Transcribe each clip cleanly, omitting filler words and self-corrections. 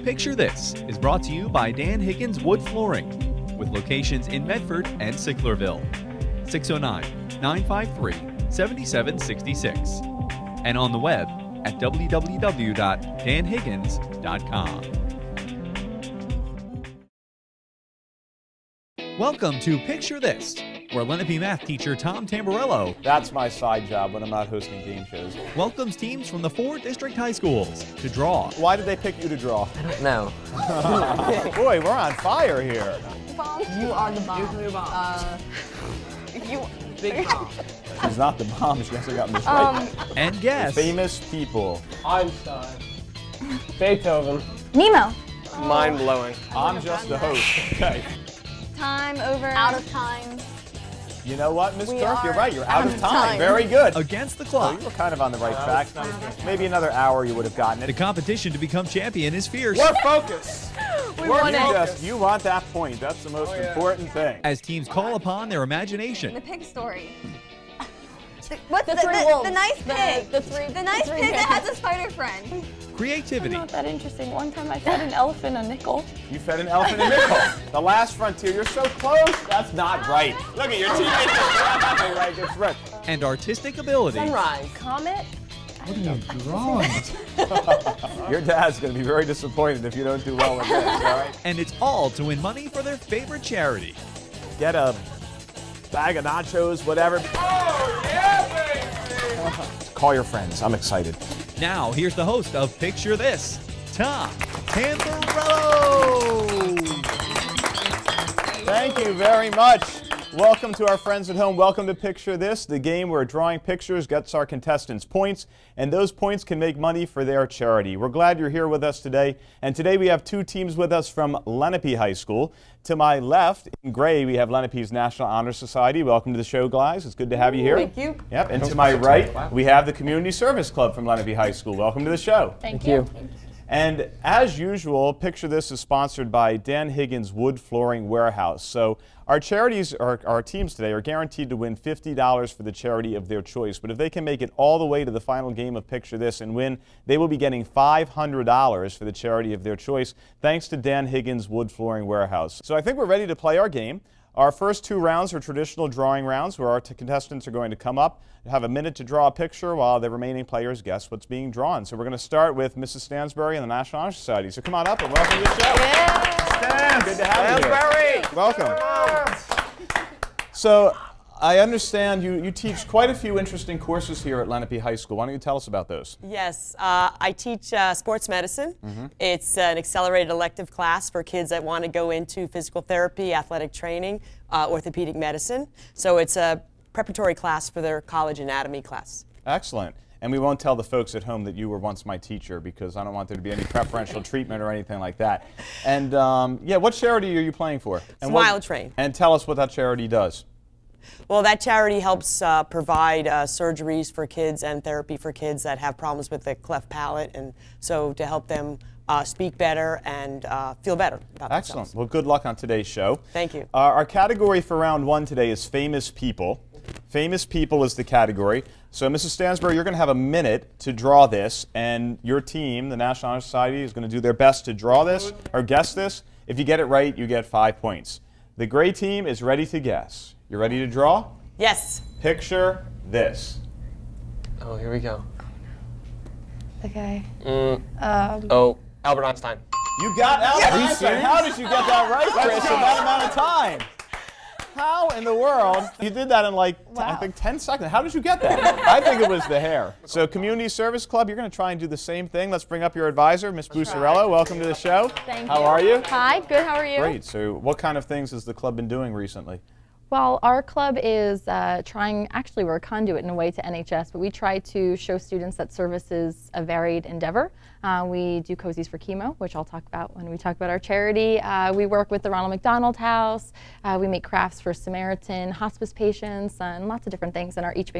Picture This is brought to you by Dan Higgins Wood Flooring, with locations in Medford and Sicklerville. 609-953-7766. And on the web at www.danhiggins.com. Welcome to Picture This, where Lenape math teacher Tom Tamburello, that's my side job when I'm not hosting game shows, welcomes teams from the 4 district high schools to draw. Why did they pick you to draw? I don't know. Boy, we're on fire here. Bomb. You are the bomb. You're the bomb. Big bomb. She's not the bomb, she hasn't gotten this right. And guess. Famous people. Einstein. Beethoven. Nemo. Mind-blowing. I'm just the host. Okay. Time over. Out of time. You know what, Miss We Kirk? You're are right. You're out of out of time. time. Very good. Against the So clock. you were kind of on the right track. Maybe another hour you would have gotten The it. competition to become champion is fierce. We're focused. We won it. You want that point. That's the most important thing. As teams call upon their imagination. The pig story. What's The three wolves. The nice pig. The three pig that has a spider friend. Creativity. Not that interesting. One time I fed an elephant a nickel. You fed an elephant a nickel. The last frontier. You're so close. That's not right. Look at your teammates. That's right. It's right. And artistic ability. Sunrise. Comet. Your dad's going to be very disappointed if you don't do well with this, all right? And it's all to win money for their favorite charity. Get a bag of nachos, whatever. Oh, yeah, baby! Call your friends. I'm excited. Now, here's the host of Picture This, Tom Tamburello. Thank you very much. Welcome to our friends at home. Welcome to Picture This, the game where drawing pictures gets our contestants points, and those points can make money for their charity. We're glad you're here with us today, and today we have 2 teams with us from Lenape High School. To my left, in gray, we have Lenape's National Honor Society. Welcome to the show, guys. It's good to have you here. Thank you. Yep, and to my right, we have the Community Service Club from Lenape High School. Welcome to the show. Thank you. And as usual, Picture This is sponsored by Dan Higgins Wood Flooring Warehouse. So our charities, our teams today are guaranteed to win $50 for the charity of their choice. But if they can make it all the way to the final game of Picture This and win, they will be getting $500 for the charity of their choice, thanks to Dan Higgins Wood Flooring Warehouse. So I think we're ready to play our game. Our first 2 rounds are traditional drawing rounds where our contestants are going to come up, have a minute to draw a picture while the remaining players guess what's being drawn. So we're going to start with Mrs. Stansbury and the National Honor Society. So come on up and welcome to the show. Yeah. Good to have you here. Welcome. So I understand you teach quite a few interesting courses here at Lenape High School. Why don't you tell us about those? Yes, I teach sports medicine. It's an accelerated elective class for kids that want to go into physical therapy, athletic training, orthopedic medicine. So it's a preparatory class for their college anatomy class. Excellent. And we won't tell the folks at home that you were once my teacher because I don't want there to be any preferential treatment or anything like that. And yeah, what charity are you playing for? And Smile Train. And tell us what that charity does. Well, that charity helps provide surgeries for kids and therapy for kids that have problems with the cleft palate, and so to help them speak better and feel better about Excellent. themselves. Well, good luck on today's show. Thank you. Our category for round 1 today is famous people. Famous people is the category. So, Mrs. Stansbury, you're going to have a minute to draw this, and your team, the National Honor Society, is going to do their best to draw this or guess this. If you get it right, you get 5 points. The gray team is ready to guess. You ready to draw? Yes. Picture this. Oh, here we go. Okay. Oh, Albert Einstein. You got Albert Einstein. How did you get that right, Chris, in that amount of time? How in the world? You did that in like, I think 10 seconds. How did you get that? I think it was the hair. So Community Service Club, you're going to try and do the same thing. Let's bring up your advisor, Ms. Bucciarello. Welcome to the show. Thank How you. are you? Hi, good. How are you? Great. So what kind of things has the club been doing recently? Well, our club is trying, actually we're a conduit in a way to NHS, but we try to show students that service is a varied endeavor. We do cozies for chemo, which I'll talk about when we talk about our charity. We work with the Ronald McDonald House. We make crafts for Samaritan, hospice patients, and lots of different things, and our each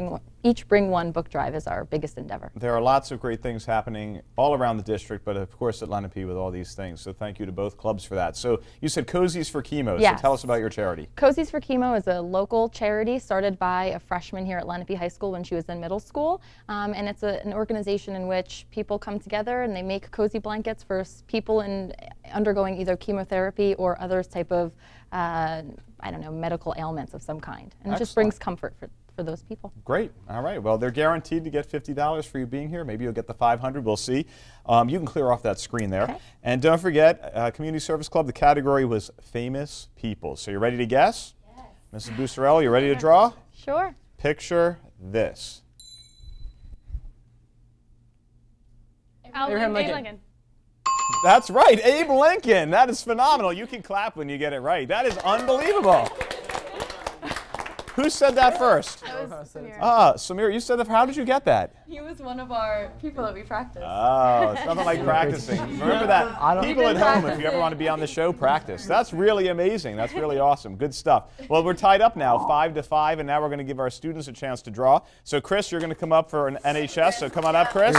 each bring one book drive is our biggest endeavor. There are lots of great things happening all around the district, but of course at Lenape with all these things. So thank you to both clubs for that. So you said Cozies for Chemo. Yes. So tell us about your charity. Cozies for Chemo is a local charity started by a freshman here at Lenape High School when she was in middle school. And it's an organization in which people come together and they make cozy blankets for people undergoing either chemotherapy or other type of, I don't know, medical ailments of some kind. And it just brings comfort for those people. Great. All right. Well, they're guaranteed to get $50 for you being here. Maybe you'll get the $500. We'll see. You can clear off that screen there. Okay. And don't forget, Community Service Club, the category was famous people. So you ready to guess? Yes. Mrs. Bucerelli, you ready to draw? Sure. Picture this. Abraham Lincoln. That's right, Abe Lincoln. That is phenomenal. You can clap when you get it right. That is unbelievable. Who said that first? That was Samir. Samir, you said that. How did you get that? He was one of our people that we practiced. Oh, it's nothing like practicing. Remember that. People at home, if you ever want to be on the show, practice. That's really amazing. That's really awesome. Good stuff. Well, we're tied up now, 5-5, and now we're going to give our students a chance to draw. So, Chris, you're going to come up for an NHS. So come on up, Chris.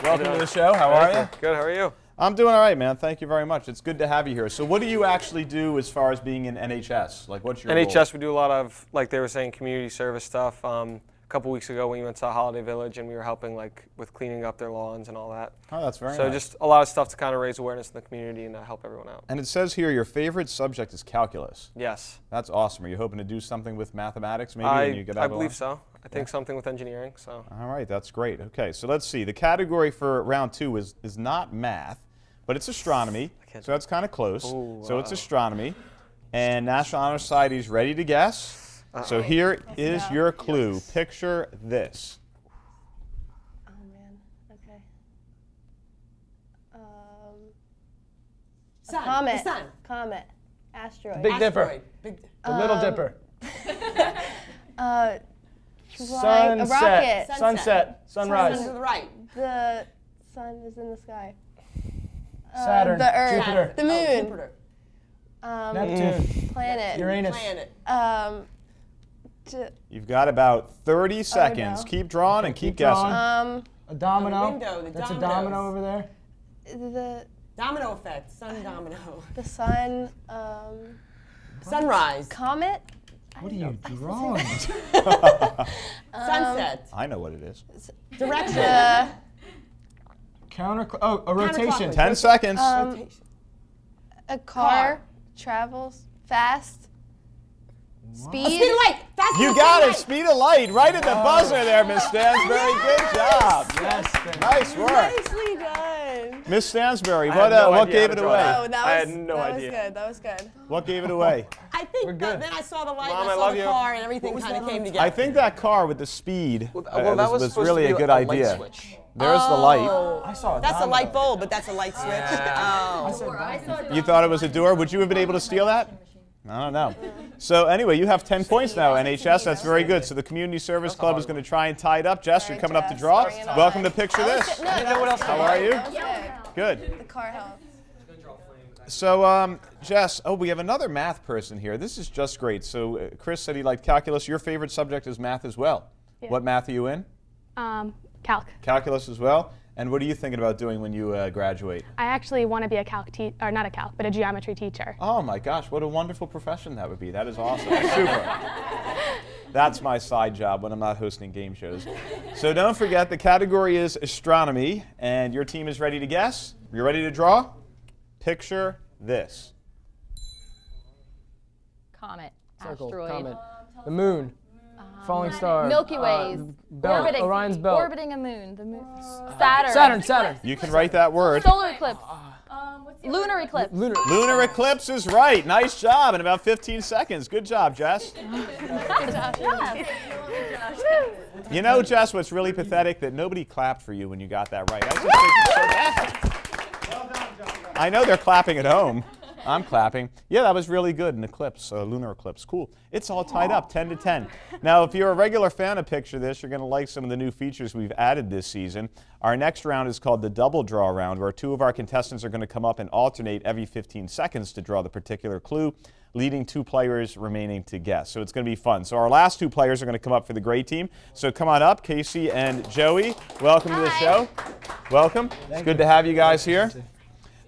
Welcome to the show. How are you? Good, how are you? I'm doing all right, man. Thank you very much. It's good to have you here. So what do you actually do as far as being in NHS? Like, what's your role? NHS, we do a lot of, like they were saying, community service stuff. A couple weeks ago we went to Holiday Village and we were helping with cleaning up their lawns and all that. Oh, that's very nice. So just a lot of stuff to kind of raise awareness in the community and help everyone out. And it says here your favorite subject is calculus. Yes. That's awesome. Are you hoping to do something with mathematics maybe when you get out I of believe so. I think something with engineering. So. All right, that's great. Okay, so let's see. The category for round 2 is not math, but it's astronomy. So that's kind of close. Ooh, so it's astronomy. And National Honor Society's ready to guess. So here is your clue. Picture this. Oh man. Okay. Sun. Comet. The sun. Comet. Asteroid. Big Dipper. Asteroid. The Little Dipper. Flying, a rocket. Sunset. Sunrise. To the right. The sun is in the sky. Saturn. The Earth. Jupiter. The moon. Jupiter. Neptune. Planet. Uranus. Planet. You've got about 30 seconds. no. Keep drawing and keep guessing. A domino. window, the That's a dominoes. domino over there. The Domino effect. Sun domino. sun. Sunrise. Comet. What are you drawing? Sunset. I know what it is. Direction. A rotation. 10 seconds. A car travels fast. Speed. Speed of light. Fast You as got speed it. of Speed of light. Right at the buzzer there, Miss Stansberry. Good job. Yes. Nice work. Nicely done. Miss Stansberry, I had no what idea gave how it to draw away? that. Oh, that was, I had no that idea. was good. That was good. What gave it away? I think good. then I saw the light, Mom, and I I saw love the you. car, and everything kind of came together. I think that car with the speed that was supposed really to be a good a light idea. switch. There's the light. I saw a That's a domino. light bulb, but that's a light switch. Oh. You thought it was a door. Would you have been able to steal that? I don't know. So anyway, you have 10 points now, NHS. That's very good. So the Community Service Club is going to try and tie it up. Jess, you're coming up to draw. Welcome to Picture This. How are you? Good. The car helped. So, Jess, we have another math person here. This is just great. So Chris said he liked calculus. Your favorite subject is math as well. Yeah. What math are you in? Calc. Calculus as well. And what are you thinking about doing when you graduate? I actually want to be a not a calc, but a geometry teacher. Oh my gosh, what a wonderful profession that would be. That is awesome. Super. That's my side job when I'm not hosting game shows. So don't forget, the category is astronomy, and your team is ready to guess. You ready to draw? Picture this. Comet. Circle. Asteroid. Comet. The moon. Falling star. Milky Ways. Belt. Orbiting, Orion's belt. orbiting a moon. The moon. Saturn. Saturn. You can write that word. Solar eclipse. Lunar eclipse. Lunar eclipse is right. Nice job in about 15 seconds. Good job, Jess. You know, Jess, what's really pathetic? That nobody clapped for you when you got that right. I just think it's so bad. I know they're clapping at home. I'm clapping. Yeah, that was really good. An eclipse, a lunar eclipse. Cool. It's all tied up, 10-10. Now, if you're a regular fan of Picture This, you're going to like some of the new features we've added this season. Our next round is called the double draw round, where two of our contestants are going to come up and alternate every 15 seconds to draw the particular clue. leading 2 players remaining to guess. So it's going to be fun. So our last 2 players are going to come up for the gray team. So come on up, Casey and Joey. Welcome to the show. Welcome. It's good to have you guys here.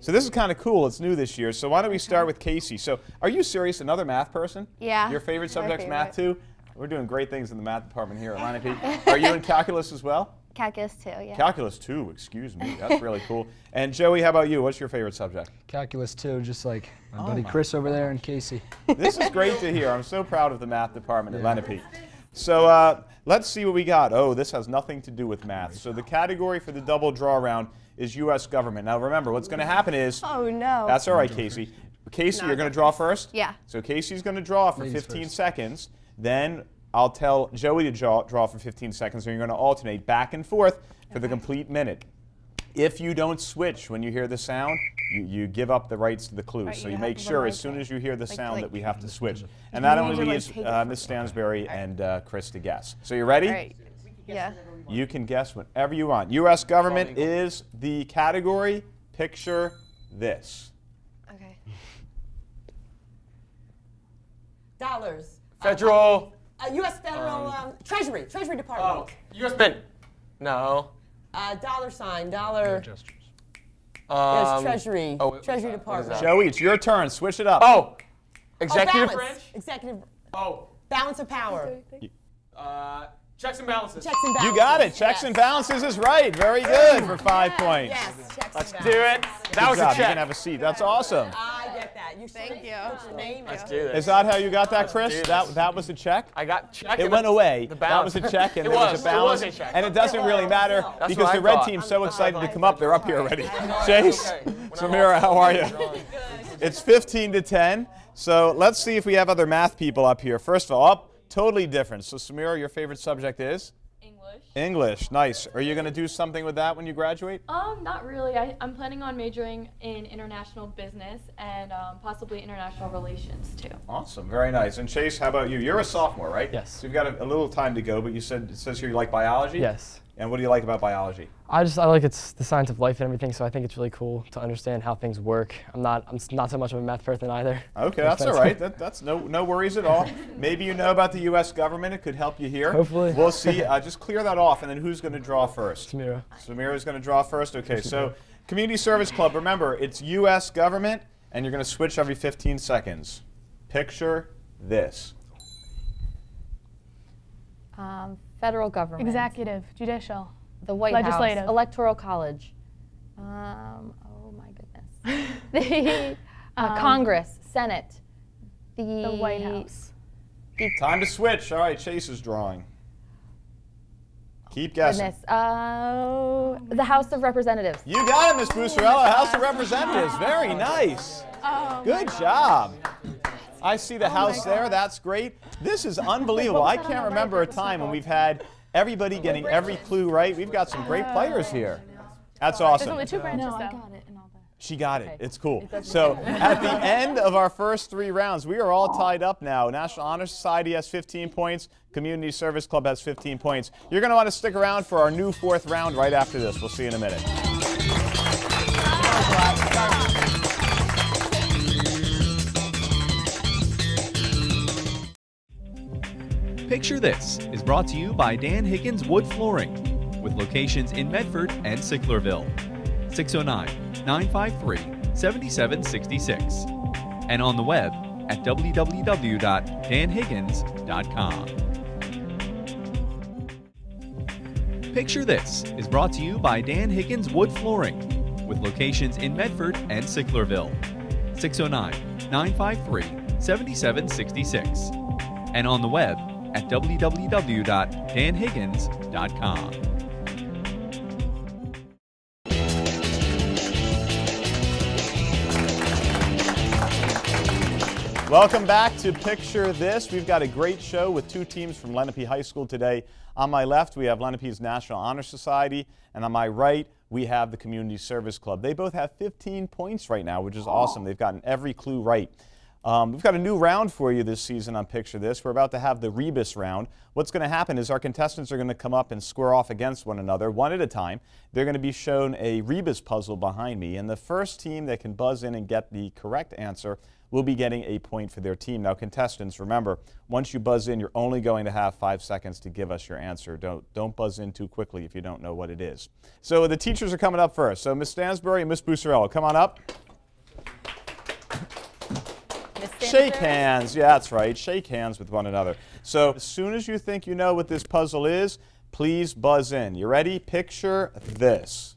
So this is kind of cool. It's new this year. So why don't we start with Casey? So are you serious? Another math person? Yeah. Your favorite subject's math too? We're doing great things in the math department here at Lenape. Are you in calculus as well? Calculus 2, yeah. Calculus 2, excuse me. That's really cool. And Joey, how about you? What's your favorite subject? Calculus 2, just like my buddy Chris over there and Casey. This is great to hear. I'm so proud of the math department at Lenape. So let's see what we got. Oh, this has nothing to do with math. So the category for the double draw round is U.S. government. Now remember, what's going to happen is... Oh, no. That's all right, Casey. Casey, you're going to draw first? Yeah. So Casey's going to draw for 15 seconds. Then I'll tell Joey to draw for 15 seconds, and you're going to alternate back and forth for the complete minute. If you don't switch when you hear the sound, you give up the rights to the clues. Right, so you you have make to sure memorize as soon it. as you hear the sound that we have to switch. And You that need only to, like, leaves take it Miss Stansberry and Chris to guess. So you ready? All right. Yeah. You can guess whatever you want. U.S. government is the category. Picture this. Okay. Dollars. Federal. U.S. Federal Treasury Department. U.S. Mint. No. Dollar sign. Dollar. Gestures. Yes, Treasury. oh, Treasury what is Department. that? Joey, it's your turn. Switch it up. Oh. Oh, Executive balance. branch. Executive. Oh. Balance of power. Checks and balances. Checks and balances. You got it. Checks and balances is right. Very good for 5 points. Yes, checks Let's and do balances. it. Good That was job. a You can check. have a seat. That's awesome. I get that. Thank you. What's your name? Let's do this. Is that how you got that, Chris? do this. That was a check? I got check. It and went away. The That balance. was a check, and It there was was. a balance. It was a check. And it doesn't really matter That's because what the I red thought. team's so excited to come up. They're up here already. Chase, Samira, how are you? It's 15-10. So let's see if we have other math people up here. First of all, totally different. So Samira, your favorite subject is? English. English. Nice. Are you going to do something with that when you graduate? Not really. I'm planning on majoring in international business and possibly international relations too. Awesome. Very nice. And Chase, how about you? You're a sophomore, right? Yes. So you've got a little time to go, but you said, it says here you like biology? Yes. And what do you like about biology? I like it's the science of life and everything, so I think it's really cool to understand how things work. I'm not so much of a math person either. Okay, that's all right. That's no worries at all. Maybe you know about the U.S. government. It could help you here. Hopefully. We'll see. Just clear that off, and then who's going to draw first? Samira. Samira's going to draw first. Okay, so Community Service Club, remember, it's U.S. government, and you're going to switch every 15 seconds. Picture this. Federal government. Executive, judicial. The White Legislative. House. Electoral College. Oh my goodness. The Congress. Senate. The White House. Time to switch. All right, Chase is drawing. Keep guessing. Goodness. The House of Representatives. You got it, Miss Bucerella. House of Representatives. Very nice. Good job. I see the house there. That's great. This is unbelievable. I can't remember a time when we've had everybody getting every clue right. We've got some great players here. That's There's awesome. only 2 branches No, I though. got it and all that. She got it. Okay. It's cool. It doesn't So matter. at the end of our first 3 rounds, we are all tied up now. National Honor Society has 15 points. Community Service Club has 15 points. You're going to want to stick around for our new 4th round right after this. We'll see you in a minute. Picture This is brought to you by Dan Higgins Wood Flooring, with locations in Medford and Sicklerville. 609-953-7766. And on the web at www.danhiggins.com. Picture This is brought to you by Dan Higgins Wood Flooring, with locations in Medford and Sicklerville. 609-953-7766. And on the web at www.danhiggins.com. Welcome back to Picture This. We've got a great show with 2 teams from Lenape High School today. On my left, we have Lenape's National Honor Society, and on my right, we have the Community Service Club. They both have 15 points right now, which is awesome. They've gotten every clue right. We've got a new round for you this season on Picture This. We're about to have the Rebus round. What's going to happen is our contestants are going to come up and square off against one another, one at a time. They're going to be shown a Rebus puzzle behind me, and the first team that can buzz in and get the correct answer will be getting a point for their team. Now, contestants, remember, once you buzz in, you're only going to have 5 seconds to give us your answer. Don't buzz in too quickly if you don't know what it is. So the teachers are coming up first. So Ms. Stansbury and Ms. Bucerello, come on up. Shake hands. Yeah, that's right. Shake hands with one another. So as soon as you think you know what this puzzle is, please buzz in. You ready? Picture this.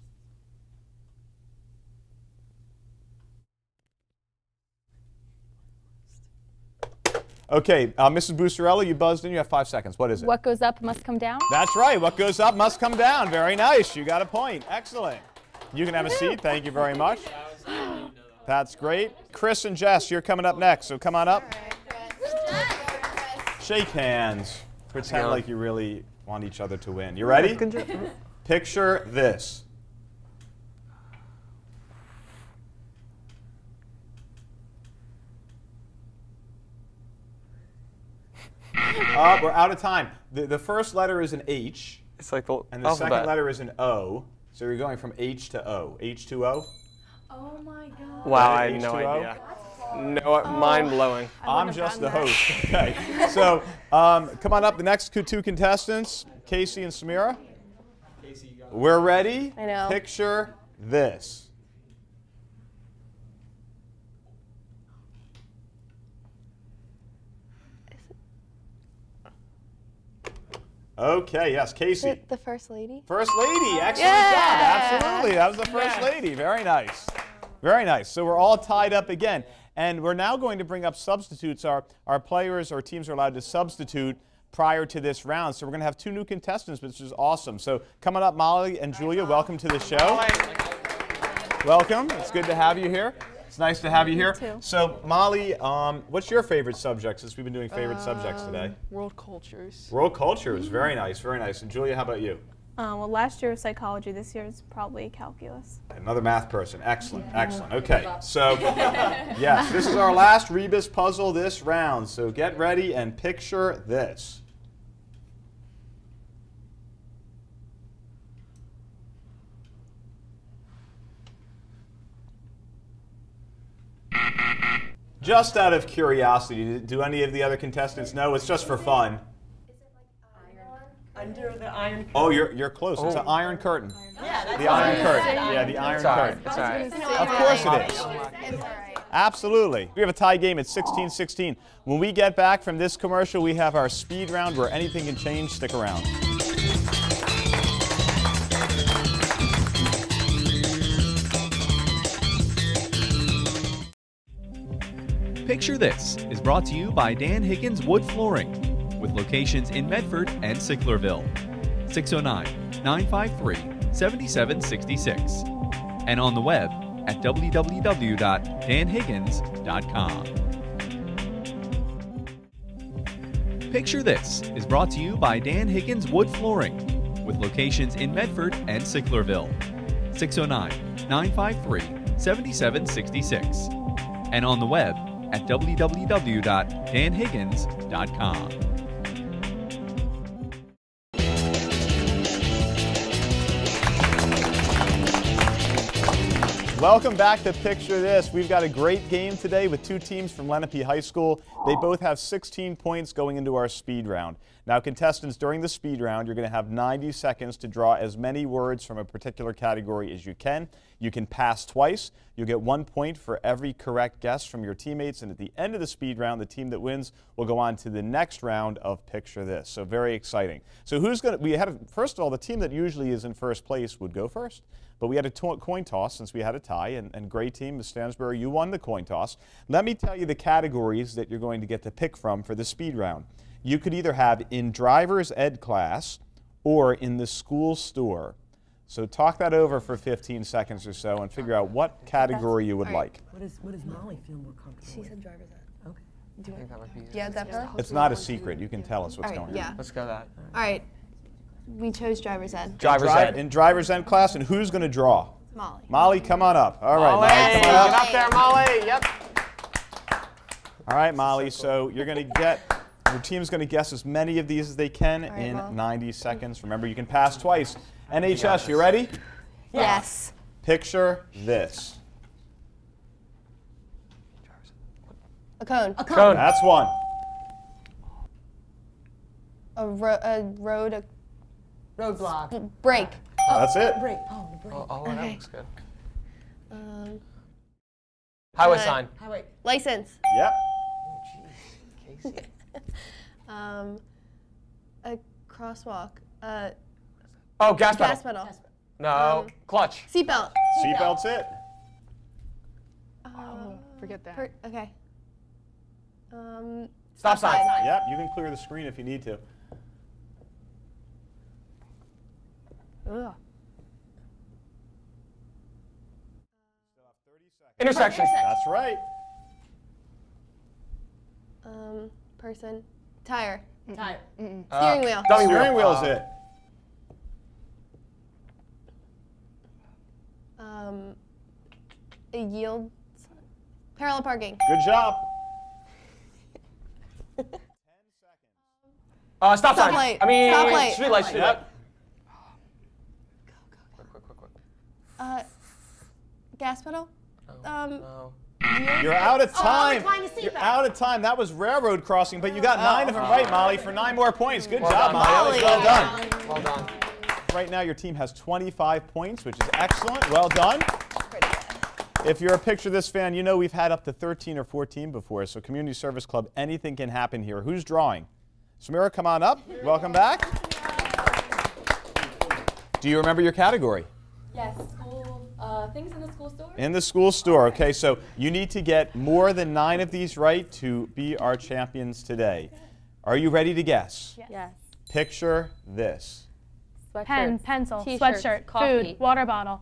Okay, Mrs. Bucerello, you buzzed in. You have 5 seconds. What is it? What goes up must come down. That's right. What goes up must come down. Very nice. You got a point. Excellent. You can have a seat. Thank you very much. That's great. Chris and Jess, you're coming up next, so come on up. Shake hands. Pretend like you really want each other to win. You ready? Picture this. We're out of time. The first letter is an H. It's like the and the alphabet. second letter is an O. So you're going from H to O. H2O? Oh my God. Wow, I had no H2O? idea. No, mind blowing. I'm just the host. Okay. So come on up. The next two contestants, Casey and Samira. We're ready. I know. Picture this. Okay, yes, Casey. The First Lady? First Lady, excellent job. Absolutely, that was the First Lady. Very nice. Very nice. So we're all tied up again. And we're now going to bring up substitutes. Our players or teams are allowed to substitute prior to this round. So we're going to have 2 new contestants, which is awesome. So coming up, Molly and Julia, welcome to the show. Welcome. It's good to have you here. It's nice to have you here. too. So Molly, what's your favorite subject since we've been doing favorite subjects today? World cultures. World cultures. Very nice, very nice. And Julia, how about you? Well, last year was psychology. This year is probably calculus. Another math person. Excellent, excellent. Okay, so yes, this is our last Rebus puzzle this round. So get ready and picture this. Just out of curiosity, do any of the other contestants know? It's just for fun. Under the iron curtain. Oh, you're close. It's an iron curtain. Yeah, The iron curtain. Yeah, the iron curtain. It's all right. Of course it is. Absolutely. We have a tie game at 16-16. When we get back from this commercial, we have our speed round where anything can change. Stick around. Picture This is brought to you by Dan Higgins Wood Flooring, with locations in Medford and Sicklerville. 609-953-7766. And on the web at www.danhiggins.com. Picture This is brought to you by Dan Higgins Wood Flooring, with locations in Medford and Sicklerville. 609-953-7766. And on the web at www.danhiggins.com. Welcome back to Picture This. We've got a great game today with 2 teams from Lenape High School. They both have 16 points going into our speed round. Now, contestants, during the speed round, you're going to have 90 seconds to draw as many words from a particular category as you can. You can pass twice. You'll get 1 point for every correct guess from your teammates. And at the end of the speed round, the team that wins will go on to the next round of Picture This. So very exciting. So who's going to, first of all, the team that usually is in first place would go first. But we had a coin toss since we had a tie, and great team, Ms. Stansbury, you won the coin toss. Let me tell you the categories that you're going to get to pick from for the speed round. You could either have in driver's ed class or in the school store. So talk that over for 15 seconds or so and figure out what category you would like. What does Molly feel more comfortable She said driver's ed. Okay. Yeah, definitely. It's not a secret. You can tell us what's going on. Yeah. Let's go that. All right. We chose driver's ed. Driver's ed. In driver's ed class, and who's going to draw? Molly. Molly, come on up. All right, Molly, Molly, come on get up. up there, Molly. Yep. All right, Molly, so you're going to get, your team's going to guess as many of these as they can in 90 seconds. Remember, you can pass twice. NHS, you ready? Yes. Picture this. A cone. A cone. That's one. A road. A Roadblock. break. That's it. Break. Oh, break. Oh, that looks good. Highway sign. Highway. License. Yep. Casey. A crosswalk. Oh, gas pedal. Gas pedal. No, clutch. Seatbelt. Seatbelt's it. Forget that. Okay. Stop sign. Yep, you can clear the screen if you need to. Ugh. Intersection. That's right. Person. Tire. Tire. Steering wheel. Dummy Steering wheel. wheel's it. A yield. Parallel parking. Good job. Stop sign. Stoplight. I mean, Stoplight. street light. Street light. Yep. Quick. Gas pedal. No. You're out of time. recline the You're seatbelt. out of time. That was railroad crossing, but you got 9 of them right, Molly, for 9 more points. Good Well job, done, Molly. Molly. Well done. Well done. Right now, your team has 25 points, which is excellent. Well done. If you're a Picture This fan, you know we've had up to 13 or 14 before, so Community Service Club, anything can happen here. Who's drawing? Samira, come on up. Welcome back. Do you remember your category? Yes, school, things in the school store. In the school store. Okay, so you need to get more than 9 of these right to be our champions today. Are you ready to guess? Yes. Picture this. Pen, Sweatshirts, pencil, t-shirts, sweatshirt, coffee, food, water bottle,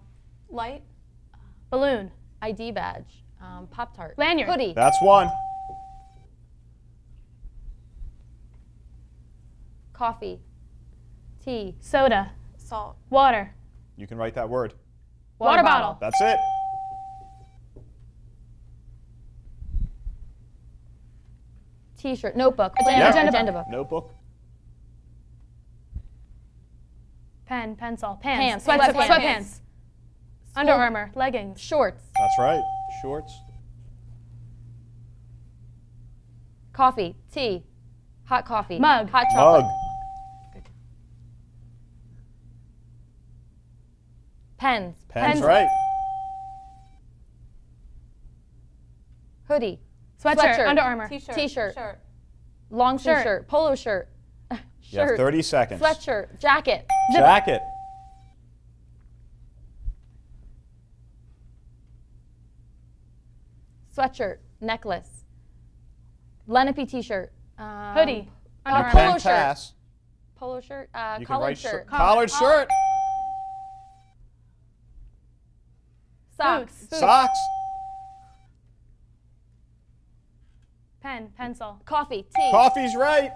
Light. balloon, ID badge, Pop-Tart, lanyard, hoodie, That's one. coffee, tea, soda, Salt. water, You can write that word. water bottle, That's it. t-shirt, notebook, Agenda planner, book. agenda book, Notebook. pen, pencil, Pants, pants, sweatpants. sweatpants, Under Armour, leggings, shorts, That's right. Shorts. coffee, tea, hot coffee, Mug. hot chocolate, Mug. pens, Pen's Pencil. right. hoodie, sweatshirt, Under Armour, t-shirt, Shirt. long sleeve Shirt. shirt, polo shirt, You have shirt, 30 seconds. sweatshirt, jacket, Jacket. sweatshirt, necklace, Lenape t-shirt, hoodie, You Under can Armour, pass. polo shirt, You can collared write shirt, collared shirt. socks, boots, Socks. pen, pencil, coffee, tea, Coffee's right.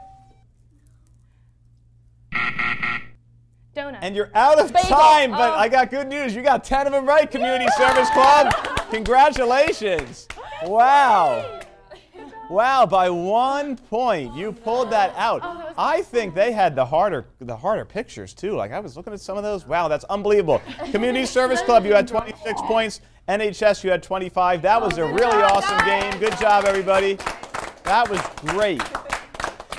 donut, And you're out of Bagel. time, but I got good news. You got 10 of them right, Community Service Club. Congratulations. Wow. Wow, by 1 point, you pulled that out. I think they had the harder pictures too. Like I was looking at some of those. Wow, that's unbelievable. Community Service Club, you had 26 points. NHS, you had 25. That was a really awesome game. Good job, everybody. That was great.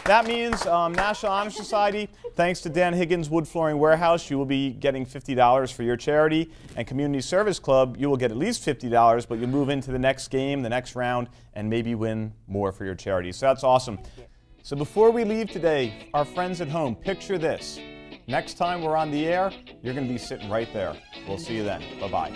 That means National Honor Society, thanks to Dan Higgins Wood Flooring Warehouse, you will be getting $50 for your charity. And Community Service Club, you will get at least $50, but you'll move into the next game, the next round, and maybe win more for your charity. So that's awesome. So before we leave today, our friends at home, picture this. Next time we're on the air, you're going to be sitting right there. We'll see you then. Bye-bye.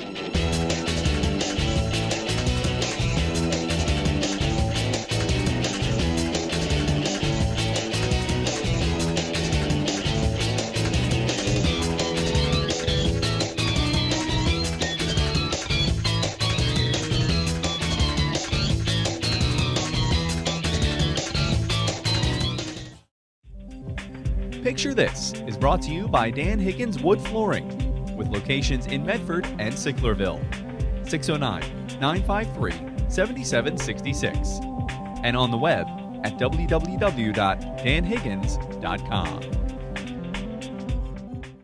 Picture This is brought to you by Dan Higgins Wood Flooring, with locations in Medford and Sicklerville. 609-953-7766. and on the web at www.danhiggins.com.